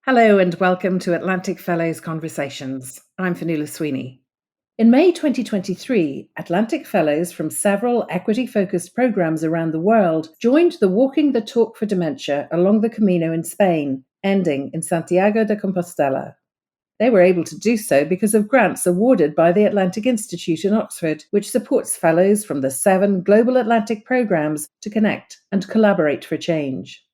Hello and welcome to Atlantic Fellows Conversations. I'm Fionnuala Sweeney. In May 2023, Atlantic Fellows from several equity-focused programs around the world joined the Walking the Talk for Dementia along the Camino in Spain, ending in Santiago de Compostela. They were able to do so because of grants awarded by the Atlantic Institute in Oxford, which supports fellows from the 7 global Atlantic programs to connect and collaborate for change.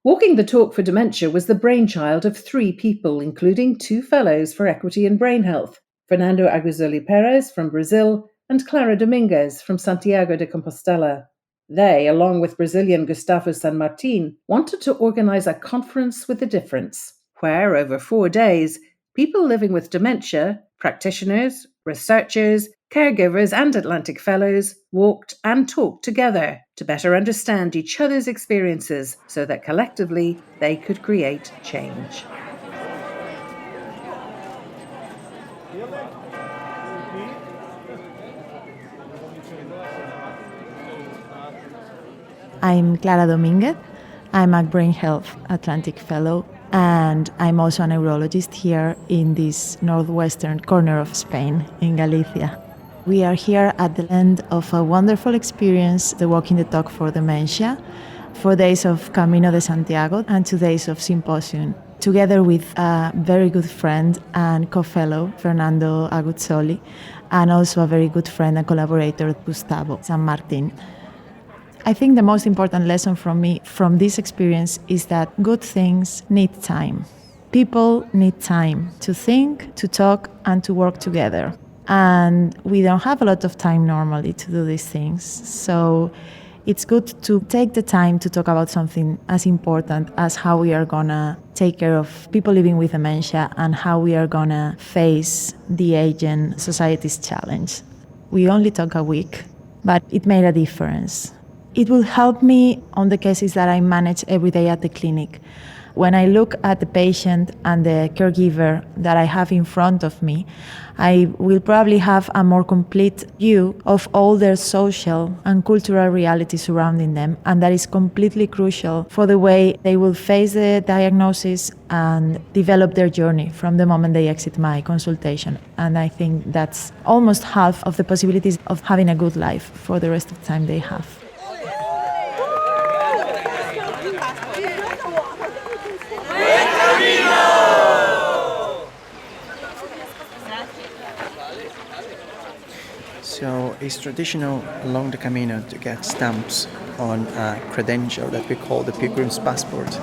Walking the Talk for Dementia was the brainchild of 3 people, including 2 fellows for equity and brain health, Fernando AGUZZOLI-PERES from Brazil and Clara Dominguez from Santiago de Compostela. They, along with Brazilian Gustavo SAN MARTIN, wanted to organise a conference with a difference, where, over 4 days, people living with dementia, practitioners, researchers, caregivers and Atlantic Fellows walked and talked together to better understand each other's experiences so that collectively they could create change. I'm Clara Dominguez. I'm a Brain Health Atlantic Fellow, and I'm also a neurologist here in this northwestern corner of Spain, in Galicia. We are here at the end of a wonderful experience, the Walking the Talk for Dementia, 4 days of Camino de Santiago and 2 days of symposium, together with a very good friend and co-fellow, Fernando AGUZZOLI, and also a very good friend and collaborator, Gustavo SAN MARTIN. I think the most important lesson from me from this experience is that good things need time. People need time to think, to talk, and to work together. And we don't have a lot of time normally to do these things. So it's good to take the time to talk about something as important as how we are gonna take care of people living with dementia and how we are gonna face the aging society's challenge. We only talk a week, but it made a difference. It will help me on the cases that I manage every day at the clinic. When I look at the patient and the caregiver that I have in front of me, I will probably have a more complete view of all their social and cultural realities surrounding them, and that is completely crucial for the way they will face the diagnosis and develop their journey from the moment they exit my consultation. And I think that's almost half of the possibilities of having a good life for the rest of the time they have. So it's traditional along the Camino to get stamps on a credential that we call the Pilgrim's Passport.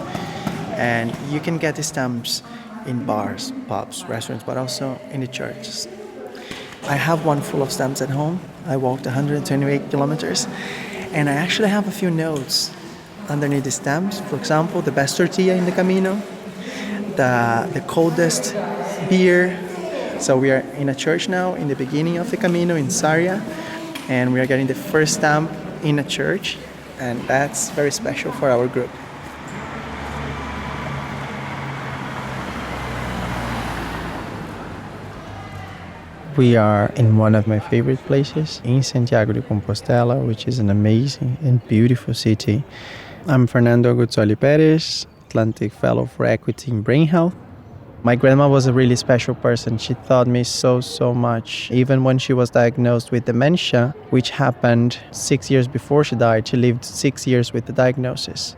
And you can get the stamps in bars, pubs, restaurants, but also in the churches. I have one full of stamps at home. I walked 128 kilometers, and I actually have a few notes underneath the stamps. For example, the best tortilla in the Camino, the coldest beer. So we are in a church now, in the beginning of the Camino in Sarria, and we are getting the first stamp in a church, and that's very special for our group. We are in one of my favorite places, in Santiago de Compostela, which is an amazing and beautiful city. I'm Fernando AGUZZOLI-PERES, Atlantic Fellow for Equity in Brain Health. My grandma was a really special person. She taught me so much. Even when she was diagnosed with dementia, which happened 6 years before she died, she lived 6 years with the diagnosis.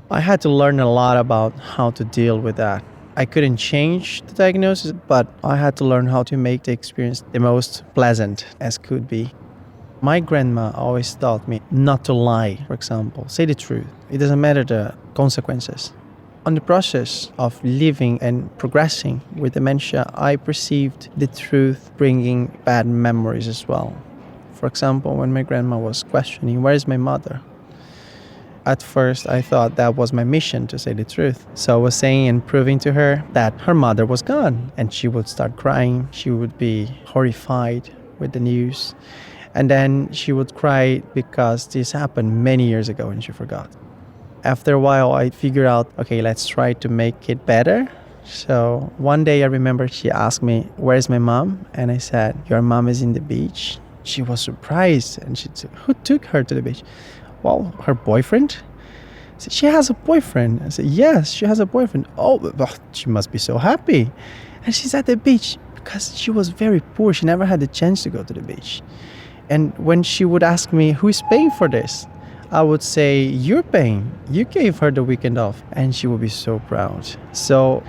I had to learn a lot about how to deal with that. I couldn't change the diagnosis, but I had to learn how to make the experience the most pleasant as could be. My grandma always taught me not to lie, for example. Say the truth. It doesn't matter the consequences. On the process of living and progressing with dementia, I perceived the truth bringing bad memories as well. For example, when my grandma was questioning, where is my mother? At first, I thought that was my mission to say the truth. So I was saying and proving to her that her mother was gone. And she would start crying. She would be horrified with the news. And then she would cry because this happened many years ago and she forgot. After a while, I figured out, okay, let's try to make it better. So one day I remember she asked me, where's my mom? And I said, your mom is in the beach. She was surprised and she said, who took her to the beach? Well, her boyfriend. said, she has a boyfriend. I said, yes, she has a boyfriend. Oh, she must be so happy. And she's at the beach because she was very poor. She never had the chance to go to the beach. And when she would ask me, who's paying for this? I would say, you're paying. You gave her the weekend off. And she would be so proud. So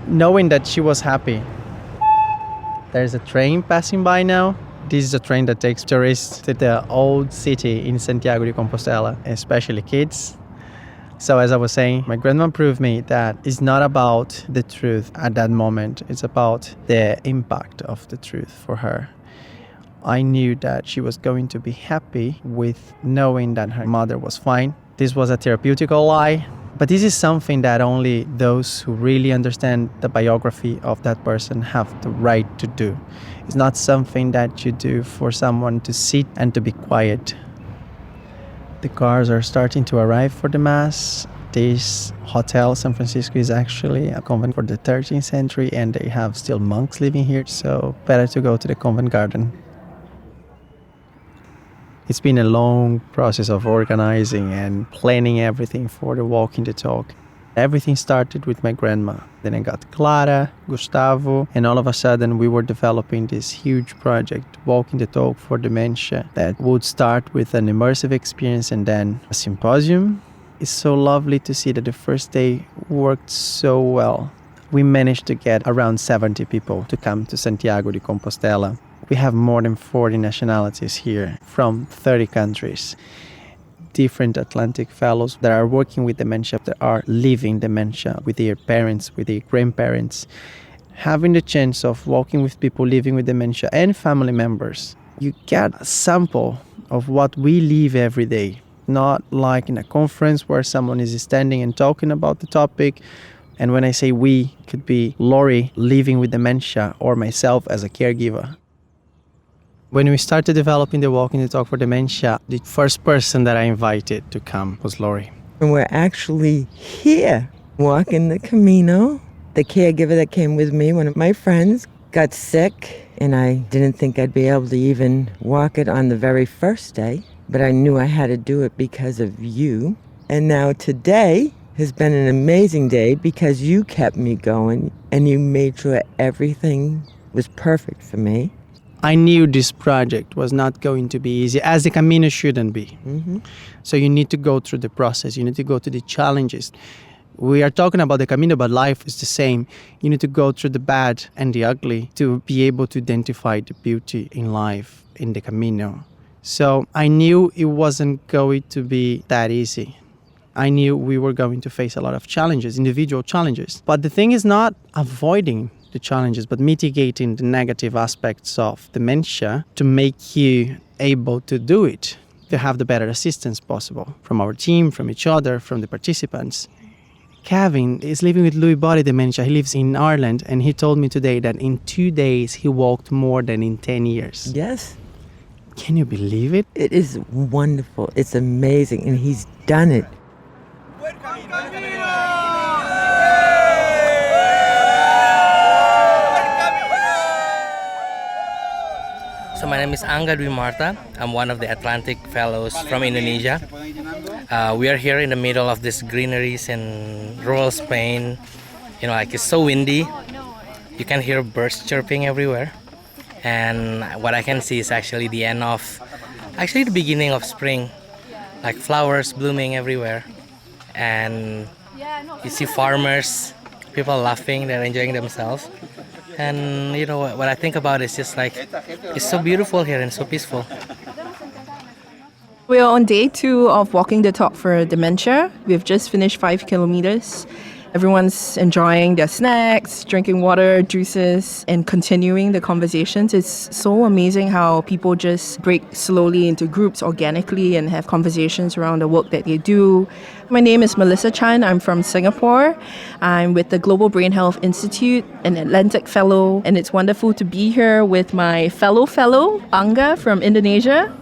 knowing that she was happy. There's a train passing by now. This is a train that takes tourists to the old city in Santiago de Compostela, especially kids. So as I was saying, my grandma proved me that it's not about the truth at that moment. It's about the impact of the truth for her. I knew that she was going to be happy with knowing that her mother was fine. This was a therapeutical lie. But this is something that only those who really understand the biography of that person have the right to do. It's not something that you do for someone to sit and to be quiet. The cars are starting to arrive for the Mass. This hotel, San Francisco, is actually a convent for the 13th century, and they have still monks living here, so better to go to the convent garden. It's been a long process of organizing and planning everything for the Walking the Talk. Everything started with my grandma. Then I got Clara, Gustavo, and all of a sudden we were developing this huge project, Walking the Talk for Dementia, that would start with an immersive experience and then a symposium. It's so lovely to see that the first day worked so well. We managed to get around 70 people to come to Santiago de Compostela. We have more than 40 nationalities here from 30 countries. Different Atlantic fellows that are working with dementia, that are living dementia with their parents, with their grandparents. Having the chance of walking with people living with dementia and family members, you get a sample of what we live every day. Not like in a conference where someone is standing and talking about the topic. And when I say we, it could be Lori living with dementia or myself as a caregiver. When we started developing the Walking the Talk for Dementia, the first person that I invited to come was Lori. And we're actually here walking the Camino. The caregiver that came with me, one of my friends, got sick, and I didn't think I'd be able to even walk it on the very first day, but I knew I had to do it because of you. And now today has been an amazing day because you kept me going and you made sure everything was perfect for me. I knew this project was not going to be easy, as the Camino shouldn't be. Mm-hmm. So you need to go through the process. You need to go through the challenges. We are talking about the Camino, but life is the same. You need to go through the bad and the ugly to be able to identify the beauty in life in the Camino. So I knew it wasn't going to be that easy. I knew we were going to face a lot of challenges, individual challenges. But the thing is not avoiding the challenges, but mitigating the negative aspects of dementia to make you able to do it, to have the better assistance possible from our team, from each other, from the participants. Kevin is living with Lewy body dementia. He lives in Ireland, and he told me today that in 2 days he walked more than in 10 years. Yes. Can you believe it? It is wonderful. It's amazing, and he's done it. So my name is Angga Dwi Marta. I'm one of the Atlantic Fellows from Indonesia. We are here in the middle of these greeneries in rural Spain. You know, like it's so windy. You can hear birds chirping everywhere. And what I can see is actually the beginning of spring. Like flowers blooming everywhere. And you see farmers, people laughing, they're enjoying themselves. And you know what I think about is just like it's so beautiful here and so peaceful. We are on day 2 of Walking the Talk for Dementia. We've just finished 5 kilometers. Everyone's enjoying their snacks, drinking water, juices, and continuing the conversations. It's so amazing how people just break slowly into groups organically and have conversations around the work that they do. My name is Melissa Chan. I'm from Singapore. I'm with the Global Brain Health Institute, an Atlantic Fellow, and it's wonderful to be here with my fellow, Angga from Indonesia.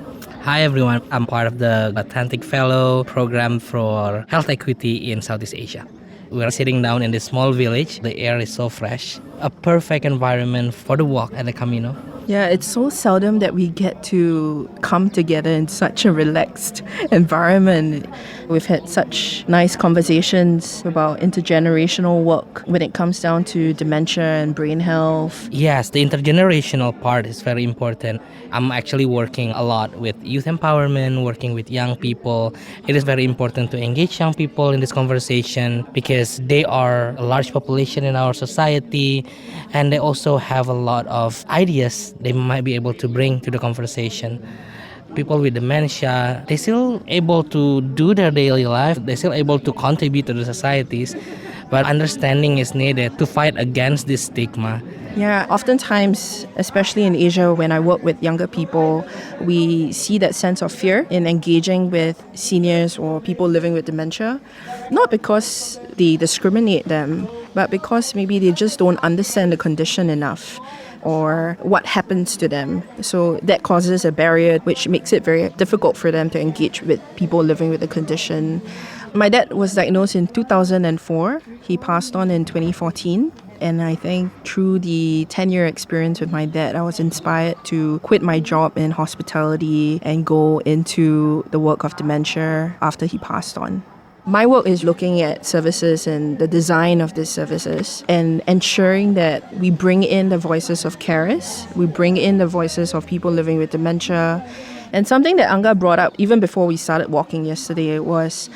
Hi everyone, I'm part of the Atlantic Fellow program for health equity in Southeast Asia. We're sitting down in this small village. The air is so fresh. A perfect environment for the walk at the Camino. Yeah, it's so seldom that we get to come together in such a relaxed environment. We've had such nice conversations about intergenerational work when it comes down to dementia and brain health. Yes, the intergenerational part is very important. I'm actually working a lot with youth empowerment, working with young people. It is very important to engage young people in this conversation because they are a large population in our society and they also have a lot of ideas they might be able to bring to the conversation. People with dementia, they're still able to do their daily life, they're still able to contribute to the societies, but understanding is needed to fight against this stigma. Yeah, oftentimes, especially in Asia, when I work with younger people, we see that sense of fear in engaging with seniors or people living with dementia. Not because they discriminate them, but because maybe they just don't understand the condition enough or what happens to them. So that causes a barrier which makes it very difficult for them to engage with people living with the condition. My dad was diagnosed in 2004. He passed on in 2014. And I think through the 10-year experience with my dad, I was inspired to quit my job in hospitality and go into the work of dementia after he passed on. My work is looking at services and the design of these services and ensuring that we bring in the voices of carers, we bring in the voices of people living with dementia. And something that Anga brought up even before we started walking yesterday was,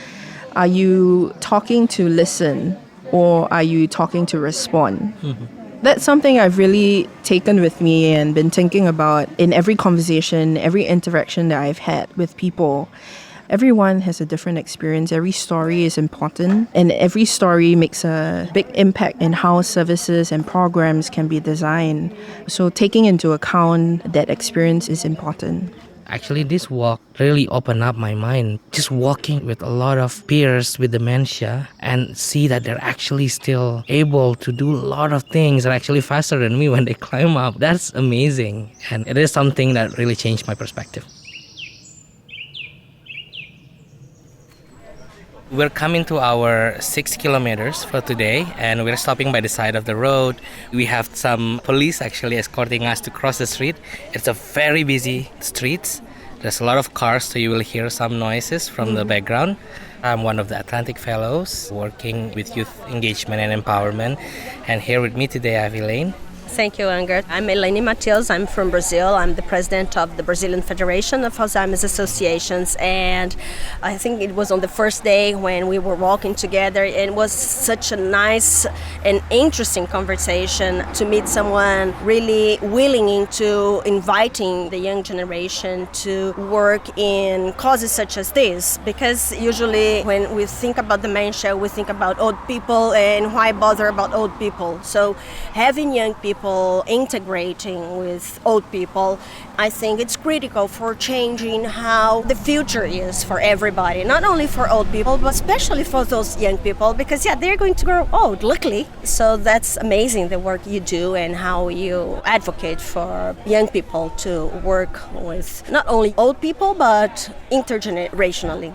are you talking to listen or are you talking to respond? Mm-hmm. That's something I've really taken with me and been thinking about in every conversation, every interaction that I've had with people. Everyone has a different experience. Every story is important, and every story makes a big impact in how services and programs can be designed. So taking into account that experience is important. Actually, this walk really opened up my mind. Just walking with a lot of peers with dementia and see that they're actually still able to do a lot of things. They're actually faster than me when they climb up. That's amazing. And it is something that really changed my perspective. We're coming to our 6 kilometers for today and we're stopping by the side of the road. We have some police actually escorting us to cross the street. It's a very busy street. There's a lot of cars, so you will hear some noises from the background. I'm one of the Atlantic Fellows working with youth engagement and empowerment. And here with me today I have Elaine. Thank you, Anger. I'm Elaine Matheus. I'm from Brazil. I'm the president of the Brazilian Federation of Alzheimer's Associations. And I think it was on the first day when we were walking together. And it was such a nice and interesting conversation to meet someone really willing into inviting the young generation to work in causes such as this. Because usually when we think about dementia, we think about old people and why bother about old people. So having young people integrating with old people, I think it's critical for changing how the future is for everybody, not only for old people, but especially for those young people, because they're going to grow old, luckily. So that's amazing, the work you do and how you advocate for young people to work with not only old people, but intergenerationally.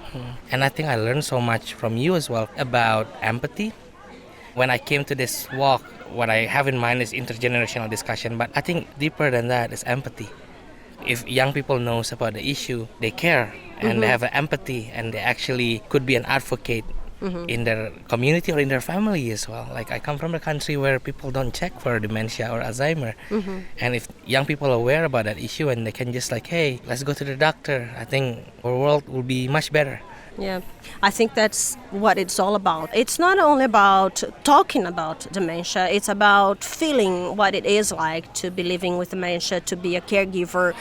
And I think I learned so much from you as well about empathy. When I came to this walk, what I have in mind is intergenerational discussion, but I think deeper than that is empathy. If young people knows about the issue, they care and they have an empathy and they actually could be an advocate in their community or in their family as well. Like I come from a country where people don't check for dementia or Alzheimer. And if young people are aware about that issue and they can just like, hey, let's go to the doctor, I think our world will be much better. Yeah, I think that's what it's all about. It's not only about talking about dementia, it's about feeling what it is like to be living with dementia, to be a caregiver.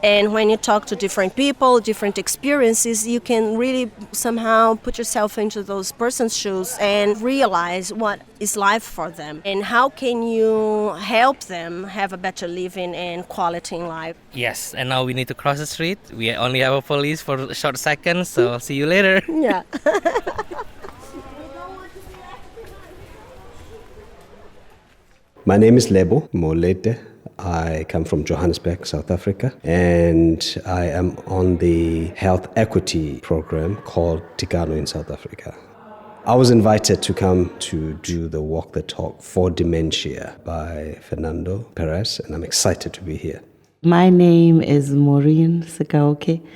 And when you talk to different people, different experiences, you can really somehow put yourself into those person's shoes and realize what is life for them and how can you help them have a better living and quality in life. Yes, and now we need to cross the street. We only have a police for a short second, so see you later. Yeah. My name is Lebo Molete. I come from Johannesburg, South Africa, and I am on the health equity program called Camino in South Africa. I was invited to come to do the Walk the Talk for Dementia by Fernando AGUZZOLI-PERES, and I'm excited to be here. My name is Maureen Sikaoke.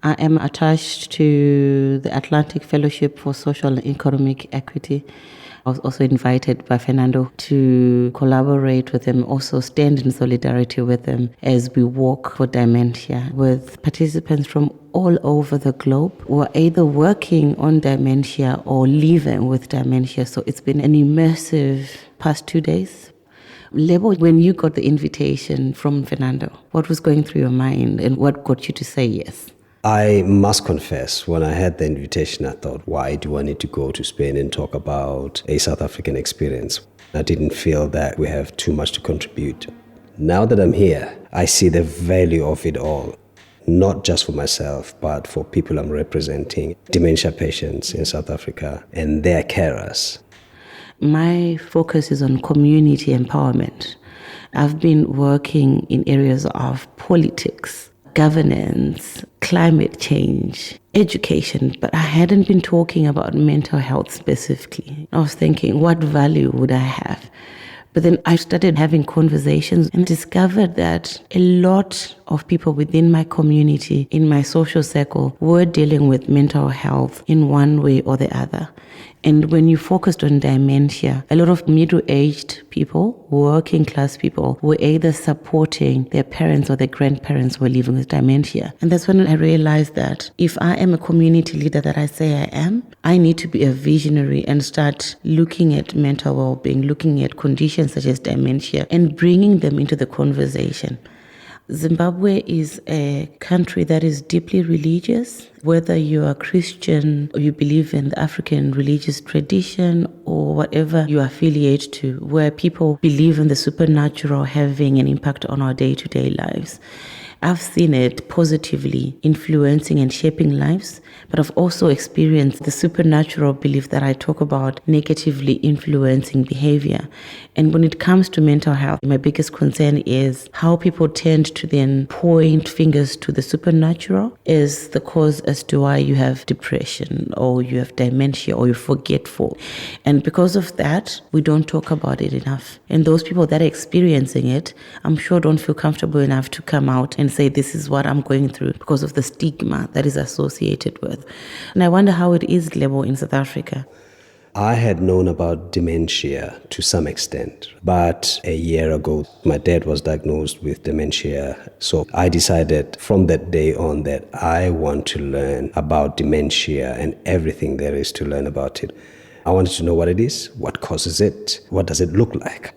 I am attached to the Atlantic Fellowship for Social and Economic Equity. I was also invited by Fernando to collaborate with him, also stand in solidarity with him as we walk for dementia with participants from all over the globe who are either working on dementia or living with dementia. So it's been an immersive past 2 days. Lebo, when you got the invitation from Fernando, what was going through your mind and what got you to say yes? I must confess, when I had the invitation, I thought, why do I need to go to Spain and talk about a South African experience? I didn't feel that we have too much to contribute. Now that I'm here, I see the value of it all, not just for myself, but for people I'm representing, dementia patients in South Africa and their carers. My focus is on community empowerment. I've been working in areas of politics, governance, climate change, education, but I hadn't been talking about mental health specifically. I was thinking, what value would I have? But then I started having conversations and discovered that a lot of people within my community, in my social circle, were dealing with mental health in one way or the other. And when you focused on dementia, a lot of middle-aged people, working class people, were either supporting their parents or their grandparents who were living with dementia. And that's when I realized that if I am a community leader that I say I am, I need to be a visionary and start looking at mental well-being, looking at conditions such as dementia, and bringing them into the conversation. Zimbabwe is a country that is deeply religious. Whether you are Christian or you believe in the African religious tradition or whatever you affiliate to, where people believe in the supernatural having an impact on our day-to-day lives. I've seen it positively influencing and shaping lives, but I've also experienced the supernatural belief that I talk about negatively influencing behavior. And when it comes to mental health, my biggest concern is how people tend to then point fingers to the supernatural as the cause as to why you have depression or you have dementia or you're forgetful. And because of that, we don't talk about it enough. And those people that are experiencing it, I'm sure don't feel comfortable enough to come out and say, this is what I'm going through because of the stigma that is associated with. And I wonder how it is, Lebo, in South Africa. I had known about dementia to some extent, but a year ago, my dad was diagnosed with dementia. So I decided from that day on that I want to learn about dementia and everything there is to learn about it. I wanted to know what it is, what causes it, what does it look like.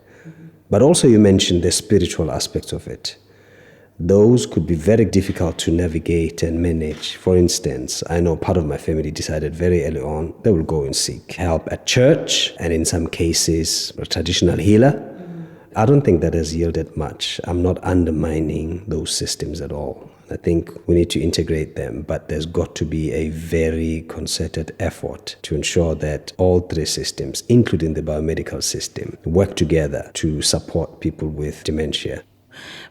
But also you mentioned the spiritual aspects of it. Those could be very difficult to navigate and manage. For instance, I know part of my family decided very early on they will go and seek help at church and in some cases a traditional healer. I don't think that has yielded much. I'm not undermining those systems at all. I think we need to integrate them, but there's got to be a very concerted effort to ensure that all three systems, including the biomedical system, work together to support people with dementia.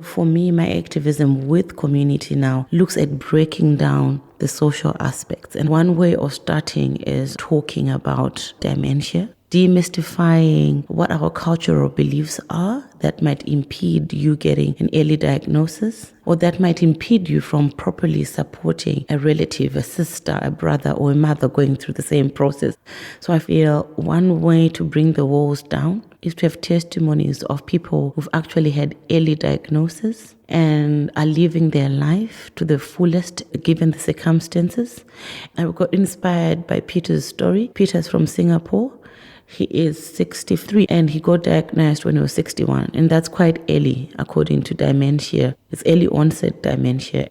For me, my activism with community now looks at breaking down the social aspects. And one way of starting is talking about dementia, demystifying what our cultural beliefs are that might impede you getting an early diagnosis, or that might impede you from properly supporting a relative, a sister, a brother, or a mother going through the same process. So I feel one way to bring the walls down is to have testimonies of people who've actually had early diagnosis and are living their life to the fullest given the circumstances. I got inspired by Peter's story. Peter's from Singapore. He is 63 and he got diagnosed when he was 61, and that's quite early according to dementia. It's early onset dementia.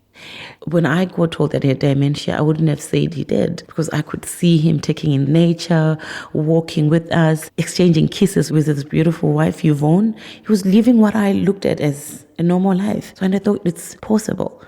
When I got told that he had dementia, I wouldn't have said he did because I could see him taking in nature, walking with us, exchanging kisses with his beautiful wife, Yvonne. He was living what I looked at as a normal life. So I thought it's possible.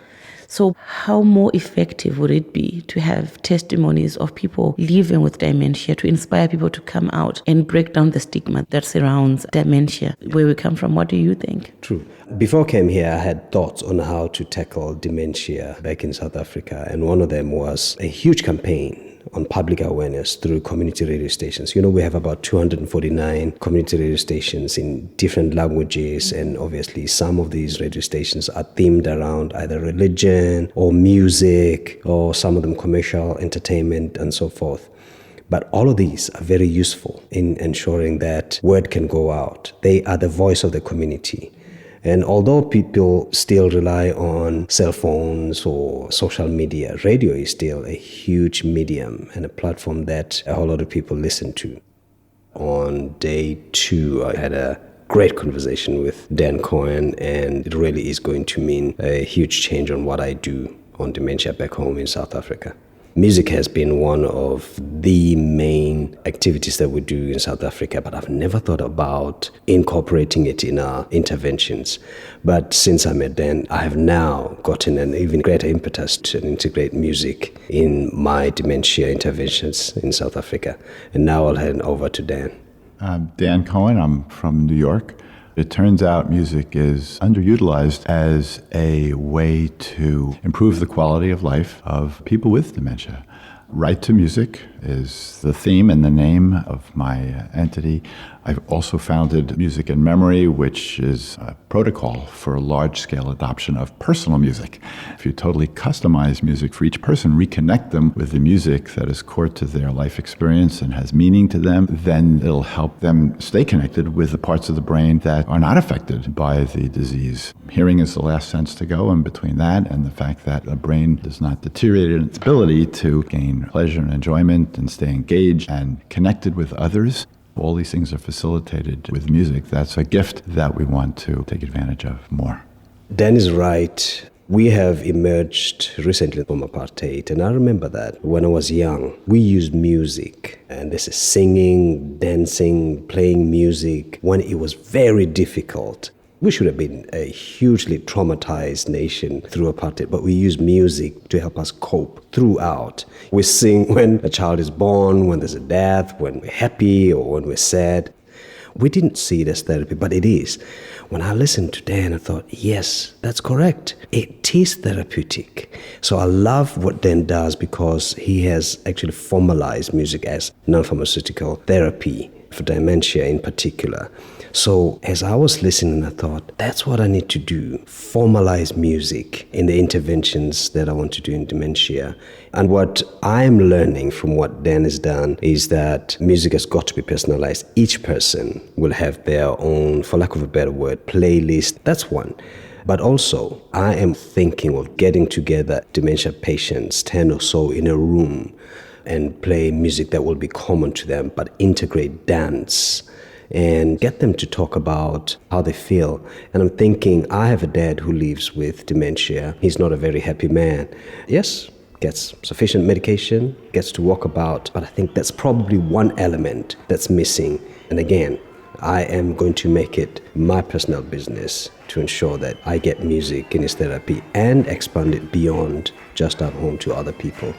So how more effective would it be to have testimonies of people living with dementia to inspire people to come out and break down the stigma that surrounds dementia? Where we come from, what do you think? True. Before I came here, I had thoughts on how to tackle dementia back in South Africa, and one of them was a huge campaign on public awareness through community radio stations. You know, we have about 249 community radio stations in different languages, and obviously some of these radio stations are themed around either religion or music, or some of them commercial, entertainment, and so forth. But all of these are very useful in ensuring that word can go out. They are the voice of the community. And although people still rely on cell phones or social media, radio is still a huge medium and a platform that a whole lot of people listen to. On day 2, I had a great conversation with Dan Cohen, and it really is going to mean a huge change on what I do on dementia back home in South Africa. Music has been one of the main activities that we do in South Africa, but I've never thought about incorporating it in our interventions. But since I met Dan, I have now gotten an even greater impetus to integrate music in my dementia interventions in South Africa. And now I'll hand over to Dan. I'm Dan Cohen. I'm from New York. It turns out music is underutilized as a way to improve the quality of life of people with dementia. Right to Music is the theme and the name of my entity. I've also founded Music in Memory, which is a protocol for a large-scale adoption of personal music. If you totally customize music for each person, reconnect them with the music that is core to their life experience and has meaning to them, then it'll help them stay connected with the parts of the brain that are not affected by the disease. Hearing is the last sense to go, and between that and the fact that the brain does not deteriorate in its ability to gain pleasure and enjoyment and stay engaged and connected with others, all these things are facilitated with music. That's a gift that we want to take advantage of more. Dan is right. We have emerged recently from apartheid, and I remember that when I was young, we used music, and this is singing, dancing, playing music, when it was very difficult. We should have been a hugely traumatized nation through apartheid, but we use music to help us cope throughout. We sing when a child is born, when there's a death, when we're happy or when we're sad. We didn't see it as therapy, but it is. When I listened to Dan, I thought, yes, that's correct. It is therapeutic. So I love what Dan does because he has actually formalized music as non-pharmaceutical therapy for dementia in particular. So as I was listening, I thought, that's what I need to do, formalize music in the interventions that I want to do in dementia. And what I'm learning from what Dan has done is that music has got to be personalized. Each person will have their own, for lack of a better word, playlist. That's one. But also, I am thinking of getting together dementia patients, 10 or so in a room, and play music that will be common to them, but integrate dance and get them to talk about how they feel. And I'm thinking, I have a dad who lives with dementia. He's not a very happy man. Yes, gets sufficient medication, gets to walk about, but I think that's probably one element that's missing. And again, I am going to make it my personal business to ensure that I get music in his therapy and expand it beyond just at home to other people.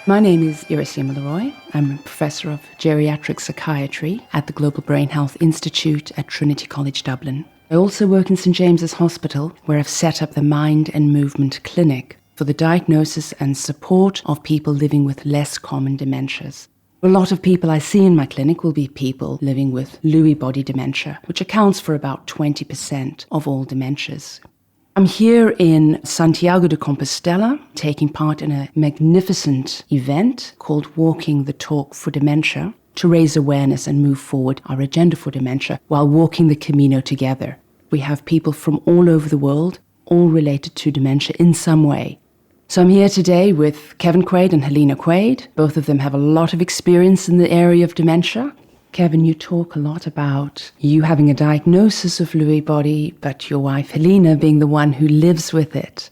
My name is Irasima Leroy. I'm a professor of geriatric psychiatry at the Global Brain Health Institute at Trinity College Dublin. I also work in St James's Hospital, where I've set up the Mind and Movement Clinic for the diagnosis and support of people living with less common dementias. A lot of people I see in my clinic will be people living with Lewy body dementia, which accounts for about 20% of all dementias. I'm here in Santiago de Compostela, taking part in a magnificent event called Walking the Talk for Dementia, to raise awareness and move forward our agenda for dementia while walking the Camino together. We have people from all over the world, all related to dementia in some way. So I'm here today with Kevin Quaid and Helena Quaid. Both of them have a lot of experience in the area of dementia. Kevin, you talk a lot about you having a diagnosis of Lewy body, but your wife Helena being the one who lives with it.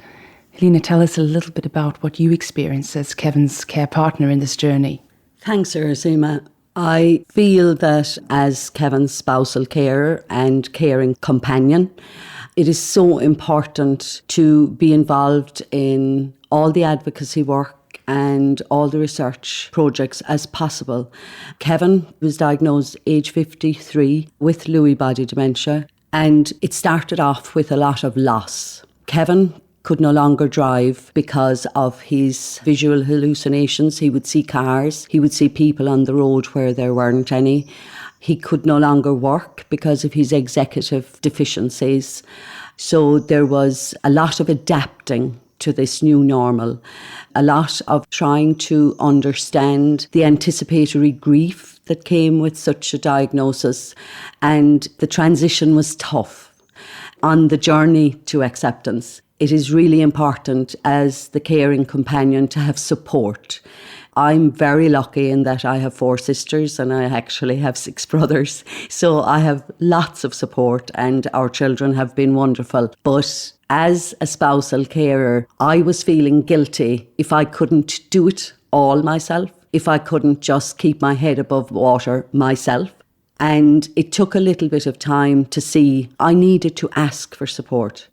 Helena, tell us a little bit about what you experienced as Kevin's care partner in this journey. Thanks, Irasima. I feel that as Kevin's spousal carer and caring companion, it is so important to be involved in all the advocacy work and all the research projects as possible. Kevin was diagnosed age 53 with Lewy body dementia, and it started off with a lot of loss. Kevin could no longer drive because of his visual hallucinations. He would see cars, he would see people on the road where there weren't any. He could no longer work because of his executive deficiencies. So there was a lot of adapting to this new normal, a lot of trying to understand the anticipatory grief that came with such a diagnosis, and the transition was tough. On the journey to acceptance, it is really important as the caring companion to have support. I'm very lucky in that I have 4 sisters and I actually have 6 brothers. So I have lots of support and our children have been wonderful. But as a spousal carer, I was feeling guilty if I couldn't do it all myself, if I couldn't just keep my head above water myself. And it took a little bit of time to see I needed to ask for support.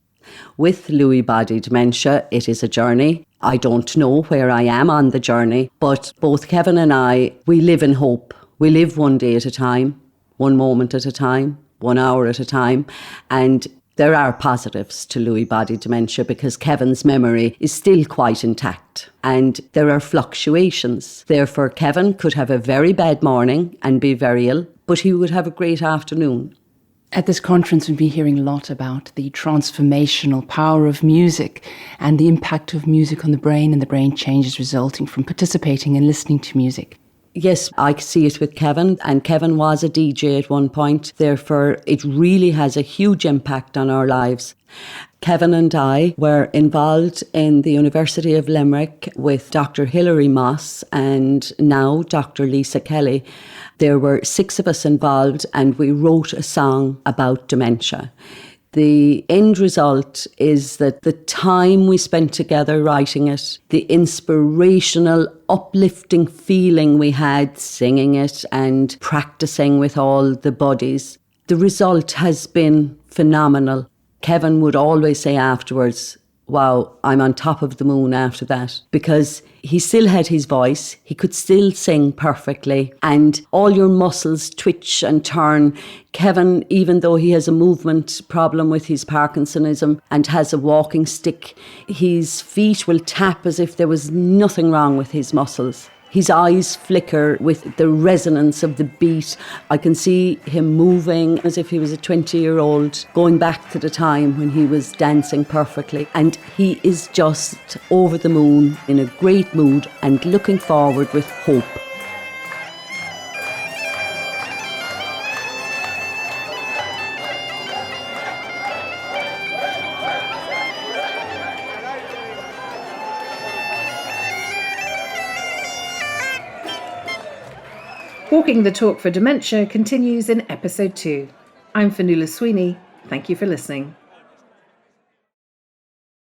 With Lewy body dementia, it is a journey. I don't know where I am on the journey, but both Kevin and I, we live in hope. We live one day at a time, one moment at a time, 1 hour at a time. And there are positives to Lewy body dementia because Kevin's memory is still quite intact. And there are fluctuations. Therefore, Kevin could have a very bad morning and be very ill, but he would have a great afternoon. At this conference, we've been hearing a lot about the transformational power of music and the impact of music on the brain and the brain changes resulting from participating and listening to music. Yes, I see it with Kevin, and Kevin was a DJ at one point. Therefore, it really has a huge impact on our lives. Kevin and I were involved in the University of Limerick with Dr. Hilary Moss and now Dr. Lisa Kelly. There were 6 of us involved and we wrote a song about dementia. The end result is that the time we spent together writing it, the inspirational, uplifting feeling we had singing it and practicing with all the buddies, the result has been phenomenal. Kevin would always say afterwards, wow, I'm on top of the moon after that, because he still had his voice, he could still sing perfectly, and all your muscles twitch and turn. Kevin, even though he has a movement problem with his Parkinsonism and has a walking stick, his feet will tap as if there was nothing wrong with his muscles. His eyes flicker with the resonance of the beat. I can see him moving as if he was a 20-year-old, going back to the time when he was dancing perfectly. And he is just over the moon, in a great mood and looking forward with hope. Walking the Talk for Dementia continues in episode 2. I'm Fernando Sweeney. Thank you for listening.